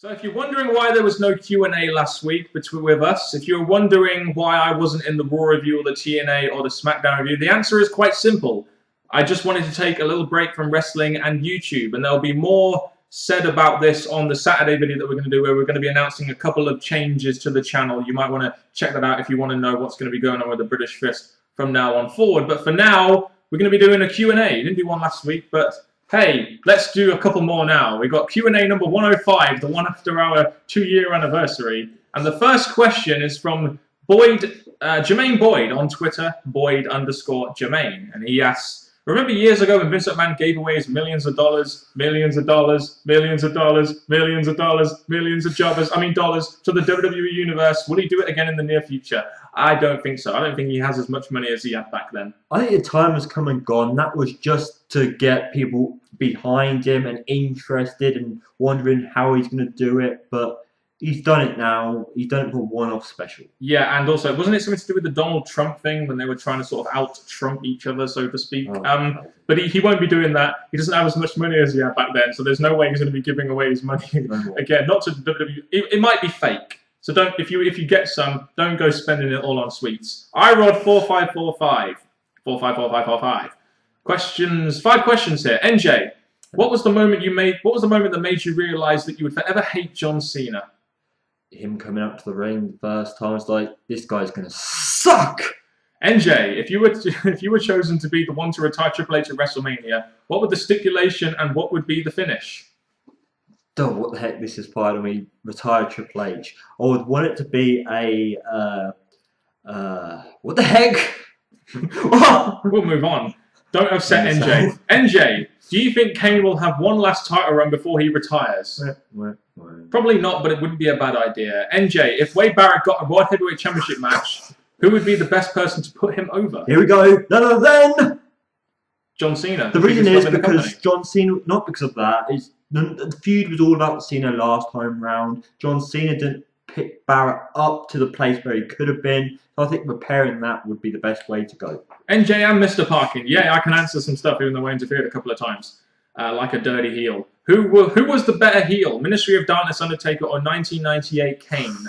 So if you're wondering why there was no Q&A last week with us, if you're wondering why I wasn't in the Raw review or the TNA or the SmackDown review, the answer is quite simple. I just wanted to take a little break from wrestling and YouTube, and there'll be more said about this on the Saturday video that we're going to do, where we're going to be announcing a couple of changes to the channel. You might want to check that out if you want to know what's going to be going on with the British Fist from now on forward. But for now, we're going to be doing a Q&A. We didn't do one last week, but hey, let's do a couple more now. We've got Q&A number 105, the one after our 2-year anniversary. And the first question is from Jermaine Boyd on Twitter, Boyd_Jermaine. And he asks, remember years ago when Vince McMahon gave away his millions of dollars, millions of dollars, millions of dollars, millions of dollars, millions of dollars to the WWE Universe? Will he do it again in the near future? I don't think so. I don't think he has as much money as he had back then. I think the time has come and gone. That was just to get people behind him and interested and wondering how he's going to do it. But he's done it now. He's done it for a one-off special. Yeah, and also, wasn't it something to do with the Donald Trump thing when they were trying to sort of out-Trump each other, so to speak? But he won't be doing that. He doesn't have as much money as he had back then, so there's no way he's going to be giving away his money again. Not to WWE. It might be fake. So don't, if you get some, don't go spending it all on sweets. iRod4545, 454545. Questions, 5 questions here. NJ, what was the moment that made you realise that you would forever hate John Cena? Him coming up to the ring the first time, it's like, this guy's gonna suck. NJ, if you were chosen to be the one to retire Triple H at WrestleMania, what would the stipulation and what would be the finish? Oh, what the heck, this is part of me. Retire Triple H. I would want it to be a, what the heck? We'll move on. Don't upset NJ. NJ, do you think Kane will have one last title run before he retires? Probably not, but it wouldn't be a bad idea. NJ, if Wade Barrett got a World Heavyweight Championship match, who would be the best person to put him over? Here we go. None other than John Cena. The reason is because John Cena, not because of that, is the feud was all about Cena last time round. John Cena didn't pick Barrett up to the place where he could have been. So I think repairing that would be the best way to go. NJ and Mr. Parkin. Yeah, I can answer some stuff even though I interfered a couple of times. Like a dirty heel. Who was the better heel? Ministry of Darkness Undertaker or 1998 Kane?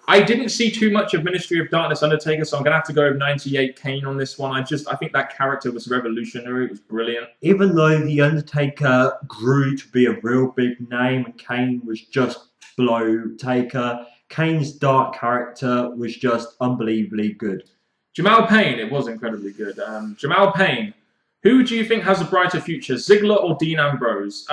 I didn't see too much of Ministry of Darkness Undertaker, so I'm going to have to go with 98 Kane on this one. I think that character was revolutionary. It was brilliant. Even though The Undertaker grew to be a real big name and Kane was just below Taker, Kane's dark character was just unbelievably good. Jamal Payne, it was incredibly good. Jamal Payne, who do you think has a brighter future, Ziggler or Dean Ambrose?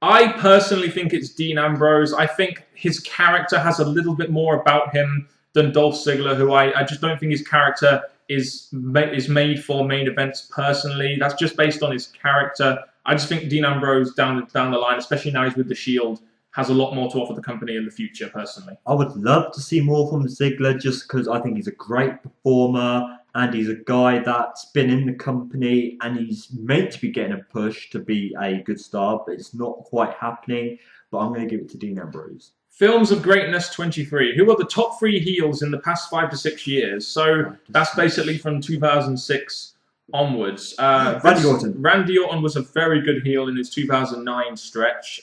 I personally think it's Dean Ambrose. I think his character has a little bit more about him than Dolph Ziggler, who I just don't think his character is made for main events personally. That's just based on his character. I just think Dean Ambrose down the line, especially now he's with the Shield, has a lot more to offer the company in the future, personally. I would love to see more from Ziggler just because I think he's a great performer and he's a guy that's been in the company and he's meant to be getting a push to be a good star, but it's not quite happening. But I'm going to give it to Dean Ambrose. Films of Greatness 23. Who are the top 3 heels in the past 5 to 6 years? So that's basically from 2006 onwards. Randy Orton. Randy Orton was a very good heel in his 2009 stretch.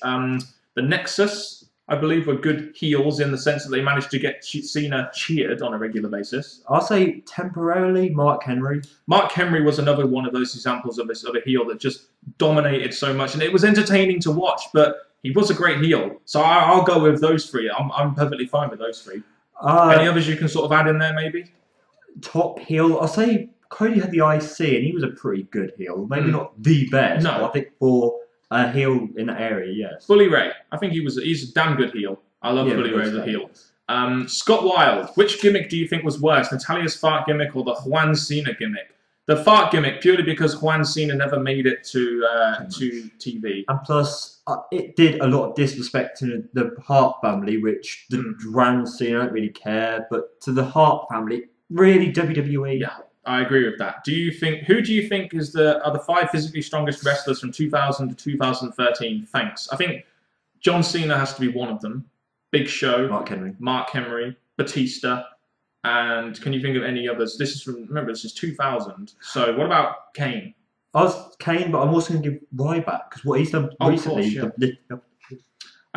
The Nexus, I believe, were good heels in the sense that they managed to get Cena cheered on a regular basis. I'll say temporarily Mark Henry. Mark Henry was another one of those examples of a heel that just dominated so much, and it was entertaining to watch, but he was a great heel. So I'll go with those 3. I'm perfectly fine with those 3. Any others you can sort of add in there, maybe? Top heel, I'll say Cody had the IC, and he was a pretty good heel. Maybe not the best, no. But I think for a heel in that area, yes. Bully Ray. I think he's a damn good heel. I love Bully Ray as a heel. Scott Wilde. Which gimmick do you think was worse, Natalia's fart gimmick or the Juan Cena gimmick? The fart gimmick, purely because Juan Cena never made it to TV. And plus, it did a lot of disrespect to the Hart family, which the Juan Cena don't really care, but to the Hart family, really WWE. Yeah. I agree with that. Who do you think are the 5 physically strongest wrestlers from 2000 to 2013? Thanks. I think John Cena has to be one of them. Big Show. Mark Henry. Batista. And can you think of any others? Remember, this is 2000. So what about Kane? I was Kane, but I'm also going to give Ryback because what he's done recently. Of course, yeah.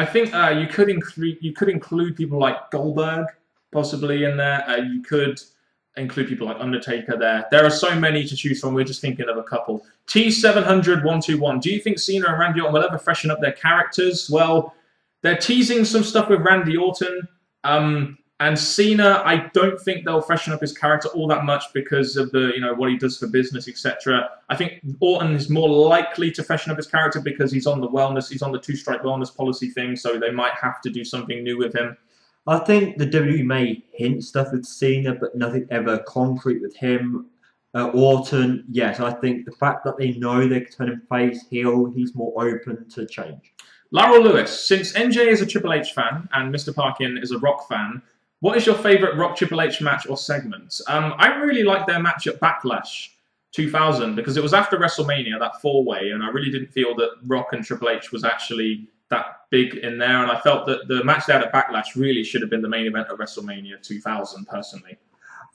I think you could include people like Goldberg possibly in there. You could include people like Undertaker there. There are so many to choose from. We're just thinking of a couple. T700-121. Do you think Cena and Randy Orton will ever freshen up their characters? Well, they're teasing some stuff with Randy Orton. And Cena, I don't think they'll freshen up his character all that much because of the, what he does for business, etc. I think Orton is more likely to freshen up his character because he's on the two-strike wellness policy thing, so they might have to do something new with him. I think the WWE may hint stuff with Cena, but nothing ever concrete with him. Orton, yes, I think the fact that they know they can turn him face, heel, he's more open to change. Laurel Lewis, since NJ is a Triple H fan and Mr. Parkin is a Rock fan, what is your favourite Rock Triple H match or segment? I really liked their match at Backlash 2000 because it was after WrestleMania, that four-way, and I really didn't feel that Rock and Triple H was actually that big in there, and I felt that the match they had at Backlash really should have been the main event of WrestleMania 2000, personally.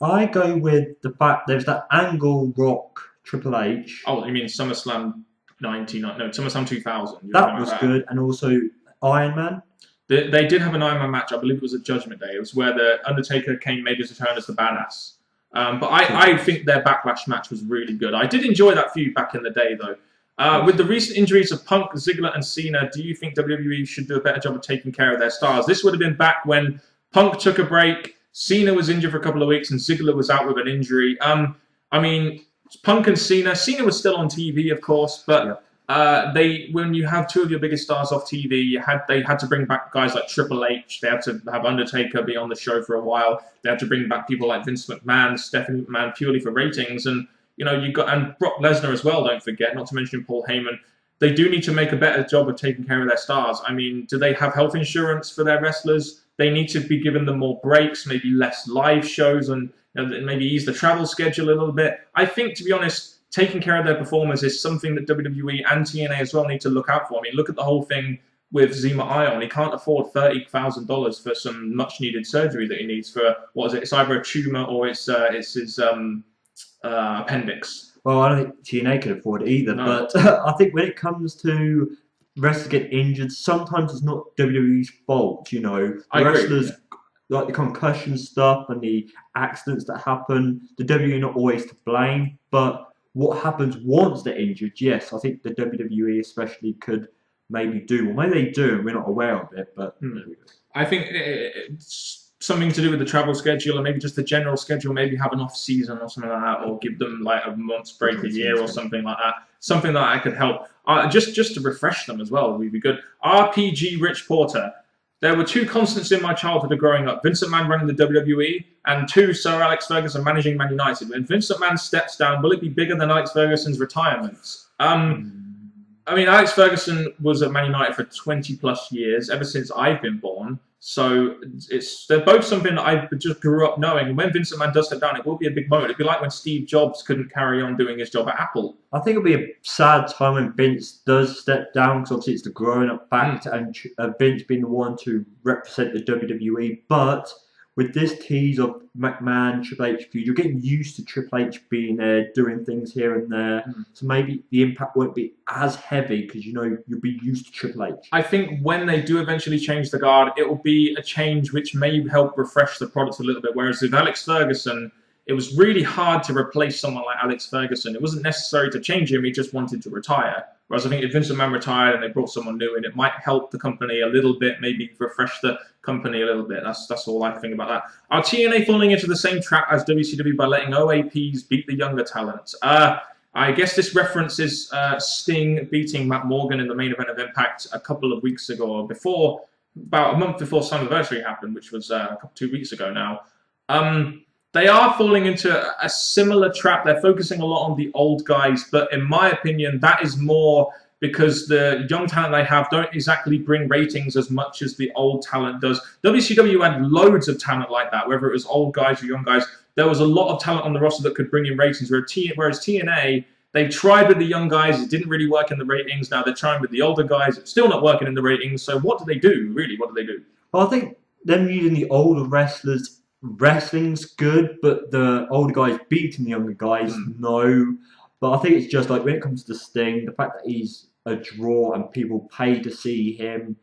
I go with the fact there's that Angle Rock Triple H. Oh, you mean SummerSlam 99? No, SummerSlam 2000. That was good, and also Iron Man. They did have an Iron Man match. I believe it was at Judgment Day. It was where the Undertaker made his return as the badass. But I think their Backlash match was really good. I did enjoy that feud back in the day, though. With the recent injuries of Punk, Ziggler, and Cena, do you think WWE should do a better job of taking care of their stars? This would have been back when Punk took a break, Cena was injured for a couple of weeks, and Ziggler was out with an injury. I mean, Punk and Cena was still on TV, of course, but when you have two of your biggest stars off TV, they had to bring back guys like Triple H. They had to have Undertaker be on the show for a while. They had to bring back people like Vince McMahon, Stephanie McMahon, purely for ratings. And and Brock Lesnar as well. Don't forget, not to mention Paul Heyman. They do need to make a better job of taking care of their stars. I mean, do they have health insurance for their wrestlers? They need to be giving them more breaks, maybe less live shows, and maybe ease the travel schedule a little bit. I think, to be honest, taking care of their performers is something that WWE and TNA as well need to look out for. I mean, look at the whole thing with Zema Ion. He can't afford $30,000 for some much-needed surgery that he needs for, what is it? It's either a tumor or it's his appendix. Well, I don't think TNA can afford it either, but I think when it comes to wrestlers get injured, sometimes it's not WWE's fault, Wrestlers, like the concussion stuff and the accidents that happen, the WWE are not always to blame, but what happens once they're injured, yes, I think the WWE especially could maybe do, or maybe they do and we're not aware of it, but... I think it's something to do with the travel schedule and maybe just the general schedule, maybe have an off season or something like that, or give them like a month's break a year or something like that. Something that could help. Just to refresh them as well would be good. RPG Rich Porter. There were two constants in my childhood of growing up. Vince McMahon running the WWE and two, Sir Alex Ferguson managing Man United. When Vince McMahon steps down, will it be bigger than Alex Ferguson's retirement? I mean, Alex Ferguson was at Man United for 20 plus years, ever since I've been born. So they're both something that I just grew up knowing. And when Vince McMahon does step down, it will be a big moment. It'd be like when Steve Jobs couldn't carry on doing his job at Apple. I think it'll be a sad time when Vince does step down, because obviously it's the growing up fact, and Vince being the one to represent the WWE. But with this tease of McMahon, Triple H feud, you're getting used to Triple H being there, doing things here and there. So maybe the impact won't be as heavy because you'll be used to Triple H. I think when they do eventually change the guard, it will be a change which may help refresh the product a little bit. Whereas with Alex Ferguson, it was really hard to replace someone like Alex Ferguson. It wasn't necessary to change him, he just wanted to retire. Whereas I think if Vince McMahon retired and they brought someone new in, it might help the company a little bit, maybe refresh the company a little bit. That's all I think about that. Are TNA falling into the same trap as WCW by letting OAPs beat the younger talent? I guess this references Sting beating Matt Morgan in the main event of Impact a couple of weeks ago, or about a month before Slammiversary happened, which was 2 weeks ago now. They are falling into a similar trap. They're focusing a lot on the old guys, but in my opinion, that is more because the young talent they have don't exactly bring ratings as much as the old talent does. WCW had loads of talent like that, whether it was old guys or young guys. There was a lot of talent on the roster that could bring in ratings, whereas TNA, they tried with the young guys. It didn't really work in the ratings. Now they're trying with the older guys. It's still not working in the ratings. So what do they do, really? What do they do? Well, I think them using the older wrestlers, wrestling's good, but the older guys beating the younger guys, no. But I think it's just like when it comes to Sting, the fact that he's a draw and people pay to see him,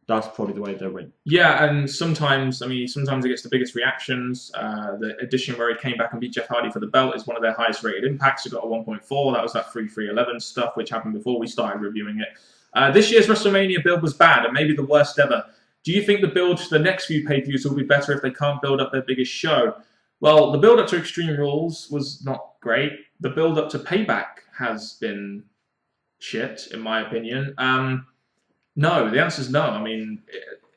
that's probably the way they win. Yeah, and sometimes it gets the biggest reactions. The edition where he came back and beat Jeff Hardy for the belt is one of their highest rated impacts. It got a 1.4. That was that 3-3-11 stuff, which happened before we started reviewing it. This year's WrestleMania build was bad and maybe the worst ever. Do you think the build to the next few pay-per-views will be better if they can't build up their biggest show? Well, the build up to Extreme Rules was not great. The build up to Payback has been shit, in my opinion. No, the answer is no. I mean,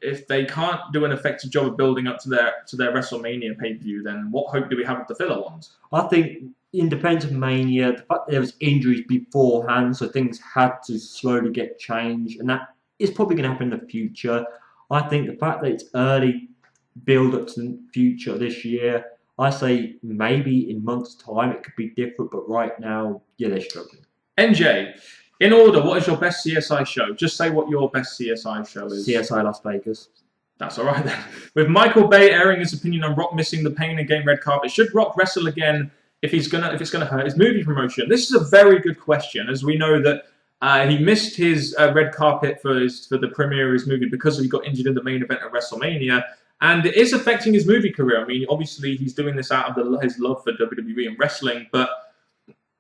if they can't do an effective job of building up to their WrestleMania pay-per-view, then what hope do we have of the filler ones? I think in defense of Mania, the fact that there was injuries beforehand, so things had to slowly get changed, and that is probably going to happen in the future. I think the fact that it's early build up to the future this year, I say maybe in months' time it could be different, but right now, yeah, they're struggling. NJ, in order, what is your best CSI show? Just say what your best CSI show is. CSI Las Vegas. That's all right then. With Michael Bay airing his opinion on Rock missing the Pain and Gain red carpet, should Rock wrestle again if it's gonna hurt his movie promotion? This is a very good question, as we know that he missed his red carpet for the premiere of his movie because he got injured in the main event of WrestleMania, and it is affecting his movie career. I mean, obviously he's doing this out of his love for WWE and wrestling, but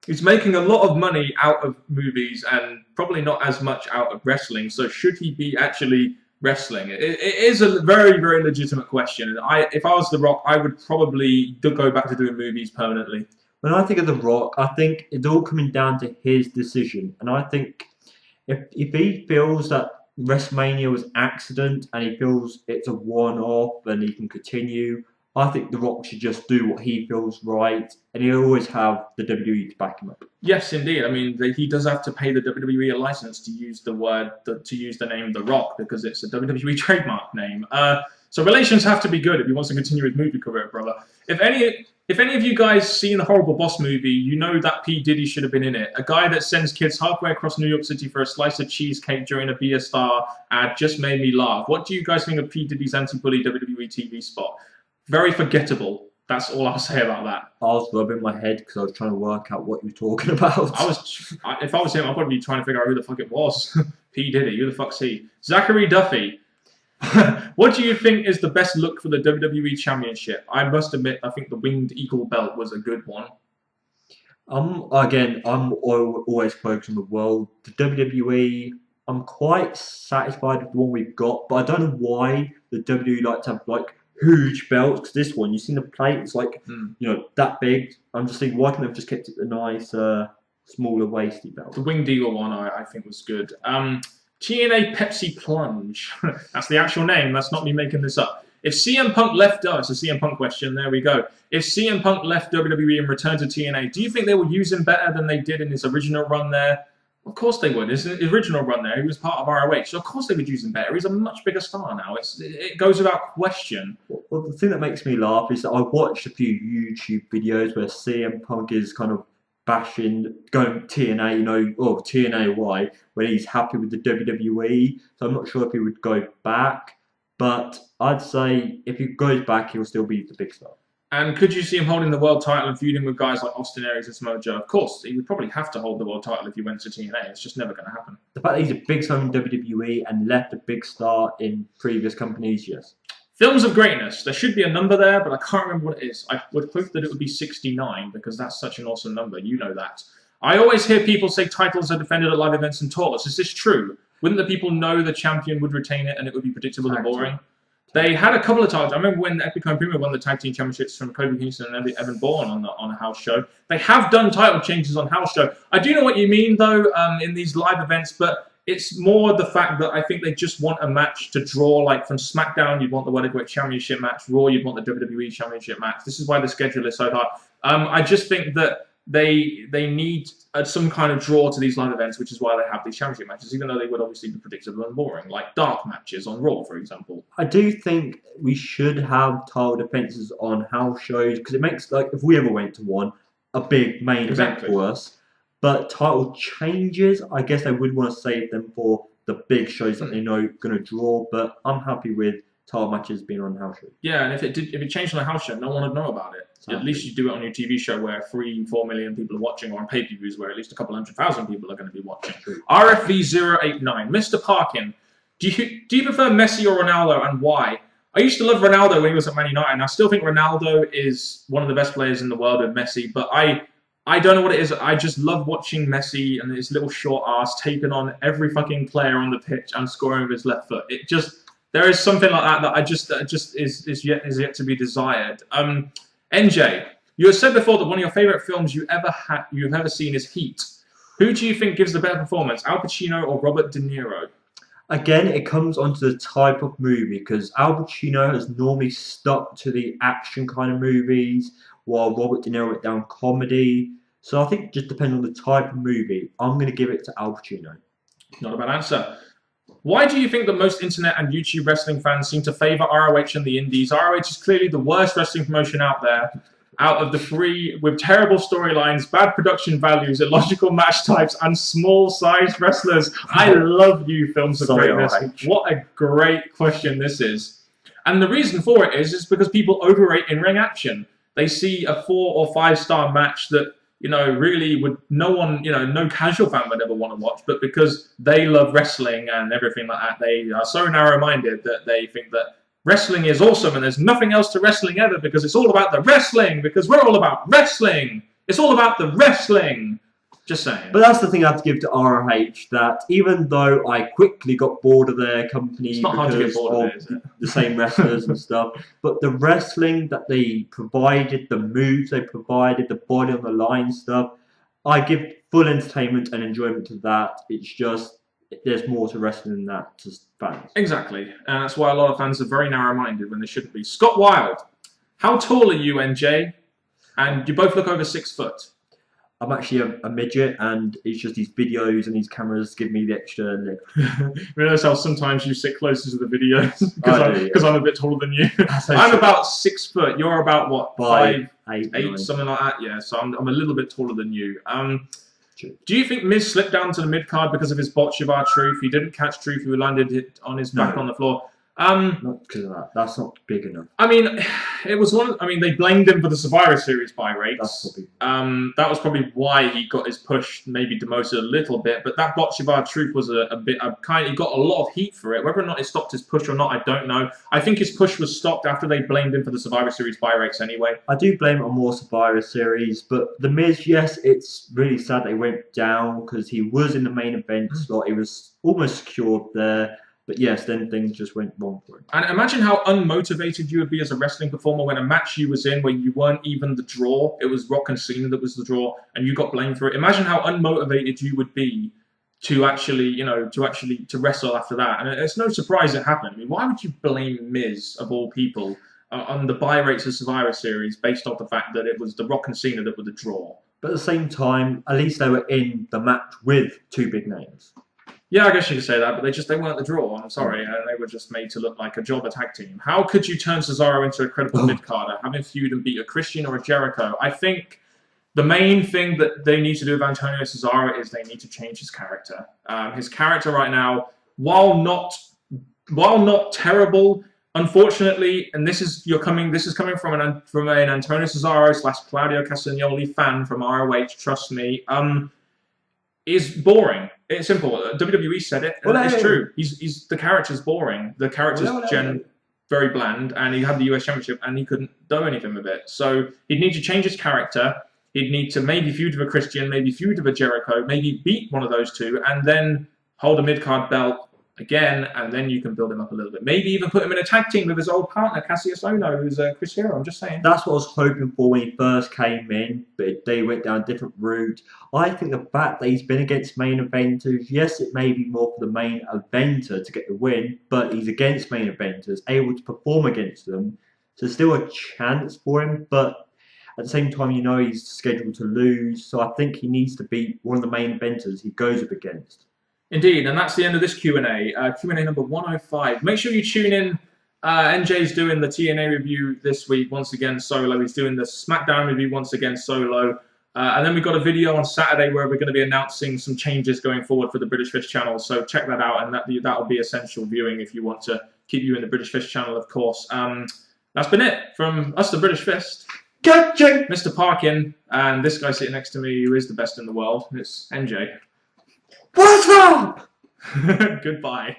he's making a lot of money out of movies and probably not as much out of wrestling. So should he be actually wrestling? It is a very, very legitimate question. And if I was The Rock, I would probably go back to doing movies permanently. When I think of The Rock, I think it's all coming down to his decision. And I think if he feels that WrestleMania was an accident and he feels it's a one-off and he can continue, I think The Rock should just do what he feels right, and he'll always have the WWE to back him up. Yes, indeed. I mean, he does have to pay the WWE a license to use the name The Rock because it's a WWE trademark name. So relations have to be good if he wants to continue his movie career, brother. If any of you guys seen the Horrible Boss movie, you know that P. Diddy should have been in it. A guy that sends kids halfway across New York City for a slice of cheesecake during a Be a Star ad just made me laugh. What do you guys think of P. Diddy's anti-bully WWE TV spot? Very forgettable. That's all I'll say about that. I was rubbing my head because I was trying to work out what you were talking about. If I was him, I'd probably be trying to figure out who the fuck it was. P. Diddy, who the fuck's he? Zachary Duffy. What do you think is the best look for the WWE Championship? I must admit, I think the Winged Eagle belt was a good one. Again, I'm always focused on the world. The WWE, I'm quite satisfied with the one we've got, but I don't know why the WWE like to have like huge belts. Because this one, you've seen the plate, it's like that big. I'm just thinking, why can't they have just kept it a nice, smaller waisty belt? The Winged Eagle one, I think, was good. TNA Pepsi Plunge. That's the actual name. That's not me making this up. If CM Punk left us, it's a CM Punk question. There we go. If CM Punk left WWE and returned to TNA, do you think they would use him better than they did in his original run there? Of course they would. His original run there, he was part of ROH, so of course they would use him better. He's a much bigger star now. It goes without question. Well, the thing that makes me laugh is that I watched a few YouTube videos where CM Punk is kind of bashing, going TNA, or TNA when he's happy with the WWE. So I'm not sure if he would go back, but I'd say if he goes back, he'll still be the big star. And could you see him holding the world title and feuding with guys like Austin Aries and Samoa Joe? Of course, he would probably have to hold the world title if he went to TNA. It's just never going to happen. The fact that he's a big star in WWE and left a big star in previous companies, yes. Films of Greatness. There should be a number there, but I can't remember what it is. I would hope that it would be 69 because that's such an awesome number. You know that. I always hear people say titles are defended at live events and tours. Is this true? Wouldn't the people know the champion would retain it and it would be predictable and boring? They had a couple of times. I remember when Epico and Primo won the tag team championships from Kobe Kingston and Evan Bourne on a house show. They have done title changes on house show. I do know what you mean though in these live events, but it's more the fact that I think they just want a match to draw. Like from SmackDown, you'd want the World Heavyweight Championship match. Raw, you'd want the WWE Championship match. This is why the schedule is so hard. I just think that they need some kind of draw to these live events, which is why they have these championship matches, even though they would obviously be predictable and boring, like dark matches on Raw, for example. I do think we should have title defenses on house shows because it makes, like, if we ever went to one, a big main event for us. But title changes, I guess I would want to save them for the big shows that they know are going to draw. But I'm happy with title matches being on house shows. Yeah, and if it changed on a house show, no one would know about it. Exactly. At least you do it on your TV show where 3-4 million people are watching, or on pay-per-views where at least a couple 100,000 people are going to be watching. RFV089, Mr. Parkin. Do you prefer Messi or Ronaldo, and why? I used to love Ronaldo when he was at Man United, and I still think Ronaldo is one of the best players in the world with Messi. But I don't know what it is. I just love watching Messi and his little short ass taking on every fucking player on the pitch and scoring with his left foot. It just there is something like that that is yet to be desired. NJ, you have said before that one of your favorite films you've ever seen is Heat. Who do you think gives the better performance, Al Pacino or Robert De Niro? Again, it comes onto the type of movie because Al Pacino has normally stuck to the action kind of movies, while Robert De Niro went down comedy. So I think it just depends on the type of movie. I'm going to give it to Al Pacino. Not a bad answer. Why do you think that most internet and YouTube wrestling fans seem to favour ROH and the Indies? ROH is clearly the worst wrestling promotion out there. Out of the three, with terrible storylines, bad production values, illogical match types, and small-sized wrestlers. I love you, Films of Greatness. What a great question this is. And the reason for it is because people overrate in-ring action. They see a 4- or 5-star match that, really would no casual fan would ever want to watch, but because they love wrestling and everything like that, they are so narrow-minded that they think that wrestling is awesome and there's nothing else to wrestling ever because it's all about the wrestling, because we're all about wrestling. It's all about the wrestling. Just saying. But that's the thing I have to give to ROH, that even though I quickly got bored of their company because of the same wrestlers and stuff, but the wrestling that they provided, the moves they provided, the body on the line stuff, I give full entertainment and enjoyment to that. It's just, there's more to wrestling than that to fans. Exactly. And that's why a lot of fans are very narrow-minded when they shouldn't be. Scott Wilde, how tall are you, NJ? And you both look over 6 foot. I'm actually a midget, and it's just these videos and these cameras give me the extra lift. Realize how sometimes you sit closer to the videos because I'm a bit taller than you. I'm about 6 foot. You're about what? 5, 8, something like that. Yeah, so I'm a little bit taller than you. Do you think Miz slipped down to the mid card because of his botch of R-Truth? He didn't catch Truth, who landed it on his back on the floor. Not because of that. That's not big enough. I mean, it was one. They blamed him for the Survivor Series buy rates. That was probably why he got his push maybe demoted a little bit. But that botch of R-Truth was a bit he got a lot of heat for it. Whether or not it stopped his push or not, I don't know. I think his push was stopped after they blamed him for the Survivor Series buy rates anyway. I do blame it on more Survivor Series, but The Miz, yes, it's really sad they went down because he was in the main event slot. He was almost secured there. But yes, then things just went wrong for him. And imagine how unmotivated you would be as a wrestling performer when a match you was in where you weren't even the draw. It was Rock and Cena that was the draw, and you got blamed for it. Imagine how unmotivated you would be to actually, to wrestle after that. And it's no surprise it happened. I mean, why would you blame Miz, of all people, on the buy rates of Survivor Series based off the fact that it was the Rock and Cena that were the draw? But at the same time, at least they were in the match with 2 big names. Yeah, I guess you could say that, but they weren't the draw. I'm sorry, they were just made to look like a jobber tag team. How could you turn Cesaro into a credible mid-carder, having feud and beat a Christian or a Jericho? I think the main thing that they need to do with Antonio Cesaro is they need to change his character. His character right now, while not terrible, unfortunately, and this is coming from an Antonio Cesaro / Claudio Castagnoli fan from ROH. Trust me, is boring. It's simple. WWE said it. It's true. He's the character's boring. The character's very bland, and he had the US Championship, and he couldn't do anything with it. So he'd need to change his character. He'd need to maybe feud with a Christian, maybe feud with a Jericho, maybe beat one of those two, and then hold a mid-card belt again, and then you can build him up a little bit. Maybe even put him in a tag team with his old partner, Cassius Ohno, who's Chris Hero. I'm just saying. That's what I was hoping for when he first came in, but they went down a different route. I think the fact that he's been against main eventers, yes, it may be more for the main eventer to get the win, but he's against main eventers, able to perform against them. So there's still a chance for him, but at the same time, he's scheduled to lose. So I think he needs to beat one of the main eventers he goes up against. Indeed, and that's the end of this Q&A. Q&A number 105. Make sure you tune in. NJ's doing the TNA review this week, once again solo. He's doing the SmackDown review once again solo. And then we've got a video on Saturday where we're going to be announcing some changes going forward for the British Fish channel. So check that out, and that'll be essential viewing if you want to keep you in the British Fish channel, of course. That's been it from us, the British Fist. Gotcha! Mr. Parkin, and this guy sitting next to me who is the best in the world. It's NJ. What's wrong? Goodbye.